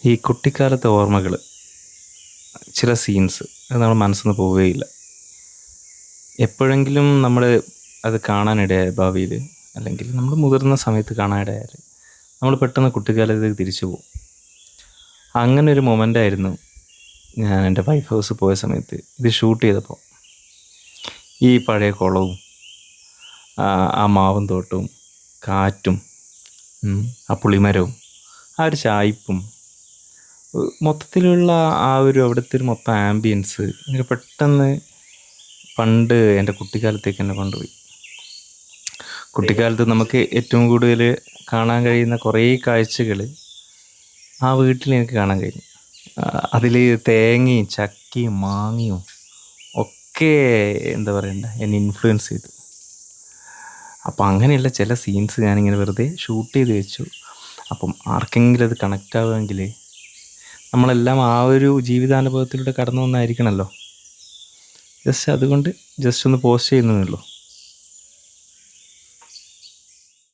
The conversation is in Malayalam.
ഈ കുട്ടിക്കാലത്തെ ഓർമ്മകൾ, ചില സീൻസ് അത് നമ്മുടെ മനസ്സിൽ നിന്ന് പോവുകയില്ല. എപ്പോഴെങ്കിലും നമ്മൾ അത് കാണാനിടയായ ഭാവിയിൽ, അല്ലെങ്കിൽ നമ്മൾ മുതിർന്ന സമയത്ത് കാണാനിടയായാൽ നമ്മൾ പെട്ടെന്ന് കുട്ടിക്കാലത്തേക്ക് തിരിച്ചു പോകും. അങ്ങനെ ഒരു മൊമെൻ്റ് ആയിരുന്നു ഞാൻ എൻ്റെ വൈഫ് ഹൗസ് പോയ സമയത്ത് ഇത് ഷൂട്ട് ചെയ്തപ്പോൾ. ഈ പഴയ കുളവും ആ മാവും തോട്ടവും കാറ്റും ആ പുളിമരവും ആ ഒരു ചായ്പും മൊത്തത്തിലുള്ള ആ ഒരു അവിടുത്തെ ഒരു മൊത്തം ആംബിയൻസ് എനിക്ക് പെട്ടെന്ന് പണ്ട് എൻ്റെ കുട്ടിക്കാലത്തേക്ക് എന്നെ കൊണ്ടുപോയി. കുട്ടിക്കാലത്ത് നമുക്ക് ഏറ്റവും കൂടുതൽ കാണാൻ കഴിയുന്ന കുറേ കാഴ്ചകൾ ആ വീട്ടിൽ എനിക്ക് കാണാൻ കഴിഞ്ഞു. അതിൽ തേങ്ങയും ചക്കയും മാങ്ങയും ഒക്കെ എന്താ പറയണ്ട എന്നെ ഇൻഫ്ലുവൻസ് ചെയ്തു. അപ്പം അങ്ങനെയുള്ള ചില സീൻസ് ഞാനിങ്ങനെ വെറുതെ ഷൂട്ട് ചെയ്ത് വെച്ചു. അപ്പം ആർക്കെങ്കിലും അത് കണക്റ്റ് ആവുമെങ്കിൽ, നമ്മളെല്ലാം ആ ഒരു ജീവിതാനുഭവത്തിലൂടെ കടന്നു വന്നായിരിക്കണമല്ലോ, ജസ്റ്റ് അതുകൊണ്ട് ജസ്റ്റ് ഒന്ന് പോസ്റ്റ് ചെയ്യുന്നതേ ഉള്ളൂ.